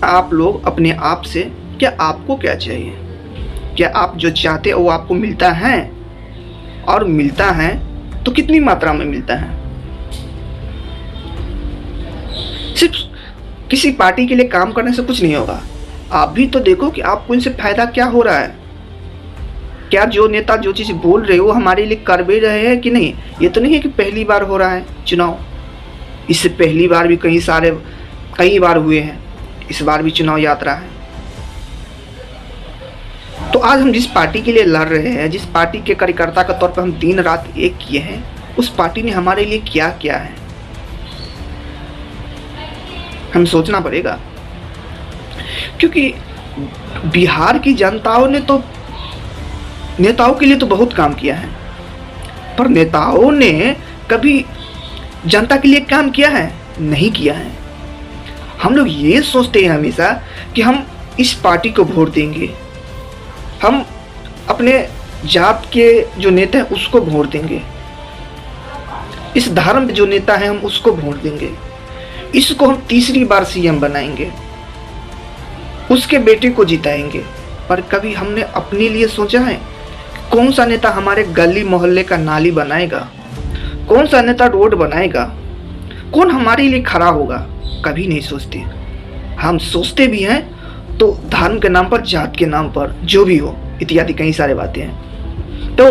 आप लोग अपने आप से, क्या आपको क्या चाहिए, क्या आप जो चाहते हो वो आपको मिलता है, और मिलता है तो कितनी मात्रा में मिलता है। सिर्फ किसी पार्टी के लिए काम करने से कुछ नहीं होगा, आप भी तो देखो कि आपको इनसे फायदा क्या हो रहा है। क्या जो नेता जो चीज़ बोल रहे हो हमारे लिए कर भी रहे हैं कि नहीं। ये तो नहीं है कि पहली बार हो रहा है चुनाव, इससे पहली बार भी कई बार हुए हैं, इस बार भी चुनाव यात्रा है। तो आज हम जिस पार्टी के लिए लड़ रहे हैं, जिस पार्टी के कार्यकर्ता के तौर पर हम दिन रात एक किए हैं, उस पार्टी ने हमारे लिए क्या किया है, हम सोचना पड़ेगा। क्योंकि बिहार की जनताओं ने तो नेताओं के लिए तो बहुत काम किया है, पर नेताओं ने कभी जनता के लिए काम किया है, नहीं किया है। हम लोग ये सोचते हैं हमेशा कि हम इस पार्टी को वोट देंगे, हम अपने जात के जो नेता हैं उसको वोट देंगे, इस धर्म जो नेता है हम उसको वोट देंगे, इसको हम तीसरी बार सीएम बनाएंगे, उसके बेटे को जिताएंगे। पर कभी हमने अपने लिए सोचा है कौन सा नेता हमारे गली मोहल्ले का नाली बनाएगा, कौन सा नेता रोड बनाएगा, कौन हमारे लिए खड़ा होगा, कभी नहीं सोचते। हम सोचते भी हैं तो धर्म के नाम पर, जात के नाम पर, जो भी हो इत्यादि कई सारे बातें हैं। तो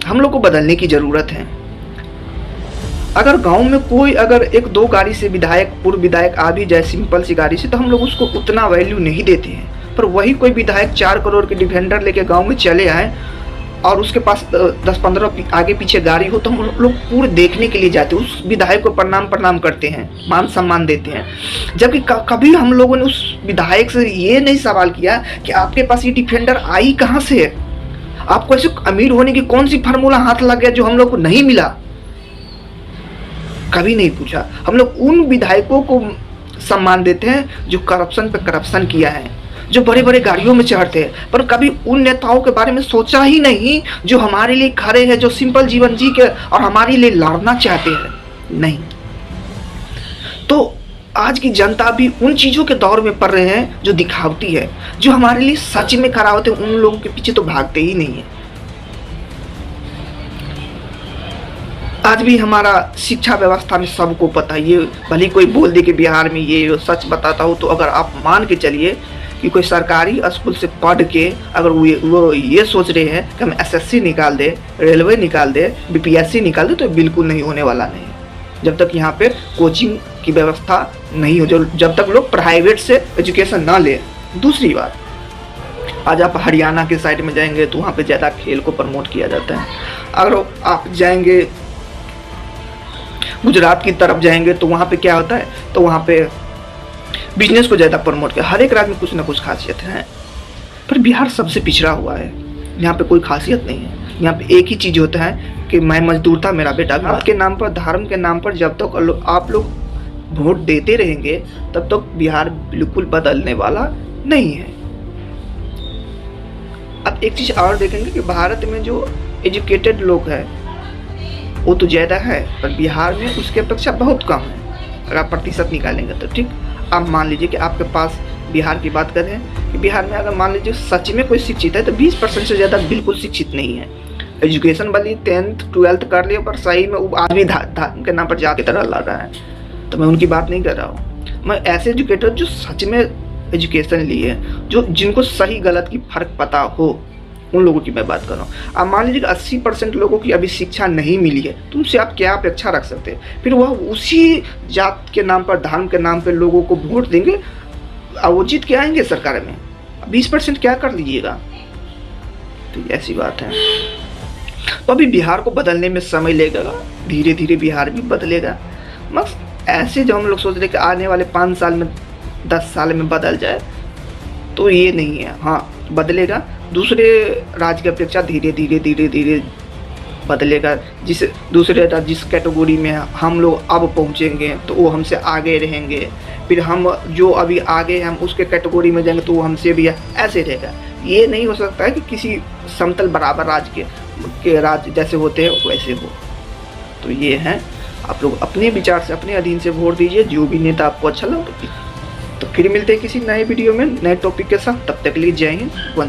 हम लोग को बदलने की ज़रूरत है। अगर गांव में कोई अगर एक दो गाड़ी से विधायक, पूर्व विधायक आ भी जाए सिंपल सी गाड़ी से, तो हम लोग उसको उतना वैल्यू नहीं देते हैं। पर वही कोई विधायक 4 करोड़ के डिफेंडर लेके गांव में चले आए और उसके पास 10-15 आगे पीछे गाड़ी हो, तो हम लोग पूरे देखने के लिए जाते हैं, उस विधायक को प्रणाम करते हैं, मान सम्मान देते हैं। जबकि कभी हम लोगों ने उस विधायक से ये नहीं सवाल किया कि आपके पास ये डिफेंडर आई कहाँ से है, आपको ऐसे अमीर होने की कौन सी फार्मूला हाथ लग गया जो हम लोग को नहीं मिला, कभी नहीं पूछा। हम लोग उन विधायकों को सम्मान देते हैं जो करप्शन पे करप्शन किया है, जो बड़े बड़े गाड़ियों में चढ़ते हैं, पर कभी उन नेताओं के बारे में सोचा ही नहीं जो हमारे लिए खड़े हैं, जो सिंपल जीवन जी के और हमारे लिए लड़ना चाहते हैं, नहीं। तो आज की जनता भी उन चीज़ों के दौर में पड़ रहे हैं जो दिखावटी है, जो हमारे लिए सच में खड़ा होते हैं, उन लोगों के पीछे तो भागते ही नहीं है। आज भी हमारा शिक्षा व्यवस्था में सबको पता है, ये भले कोई बोल दे कि बिहार में ये सच बताता हो, तो अगर आप मान के चलिए कि कोई सरकारी स्कूल से पढ़ के अगर वो ये सोच रहे हैं कि हम एसएससी निकाल दे, रेलवे निकाल दे, बीपीएससी निकाल दे, तो बिल्कुल नहीं होने वाला नहीं, जब तक यहाँ पे कोचिंग की व्यवस्था नहीं हो, जब तक लोग प्राइवेट से एजुकेशन ना ले। दूसरी बात, आज आप हरियाणा के साइड में जाएंगे तो वहाँ पे ज़्यादा खेल को प्रमोट किया जाता है। अगर आप जाएंगे गुजरात की तरफ जाएंगे तो वहाँ पे क्या होता है, तो वहाँ पे बिजनेस को ज़्यादा प्रमोट किया। हर एक राज्य में कुछ ना कुछ खासियत है, पर बिहार सबसे पिछड़ा हुआ है। यहाँ पे कोई खासियत नहीं है। यहाँ पे एक ही चीज़ होता है कि मैं मजदूर था, मेरा बेटा भी। के नाम पर, धर्म के नाम पर जब तक आप लोग वोट देते रहेंगे तब तक बिहार बिल्कुल बदलने वाला नहीं है। अब एक चीज़ और देखेंगे कि भारत में जो एजुकेटेड लोग हैं वो तो ज़्यादा है, पर बिहार में उसकी अपेक्षा बहुत कम है। अगर आप प्रतिशत निकालेंगे तो ठीक, आप मान लीजिए कि आपके पास, बिहार की बात करें कि बिहार में अगर मान लीजिए सच में कोई शिक्षित है तो 20% से ज़्यादा बिल्कुल शिक्षित नहीं है। एजुकेशन वाली 10th 12th कर लिया, पर सही में वो आदमी धर्म के नाम पर जाके तरह लड़ रहा है, तो मैं उनकी बात नहीं कर रहा हूँ। मैं ऐसे एजुकेटर जो सच में एजुकेशन लिए, जिनको सही गलत की फ़र्क पता हो, उन लोगों की मैं बात कर रहा हूँ। आप मान लीजिए कि 80% लोगों की अभी शिक्षा नहीं मिली है, तो उनसे आप क्या अपेक्षा रख सकते हैं। फिर वह उसी जात के नाम पर, धर्म के नाम पर लोगों को वोट देंगे और वो जीत के आएंगे सरकार में। 20% क्या कर लीजिएगा, तो ऐसी बात है। तो अभी बिहार को बदलने में समय लगेगा, धीरे धीरे बिहार भी बदलेगा। बस ऐसे जो हम लोग सोच रहे कि आने वाले 5 साल में, 10 साल में बदल जाए, तो ये नहीं है। हाँ, बदलेगा, दूसरे राज्य की अपेक्षा धीरे धीरे बदलेगा। जिस कैटेगरी में हम लोग अब पहुँचेंगे तो वो हमसे आगे रहेंगे, फिर हम जो अभी आगे हैं हम उसके कैटेगरी में जाएंगे तो वो हमसे भी ऐसे रहेगा। ये नहीं हो सकता है कि किसी समतल बराबर राज्य के राज्य जैसे होते हैं वैसे हो। तो ये है, आप लोग अपने विचार से, अपने अधीन से वोट दीजिए, जो भी नेता आपको अच्छा लगे। तो फिर मिलते हैं किसी नए वीडियो में नए टॉपिक के साथ। तब तक के लिए जय हिंद।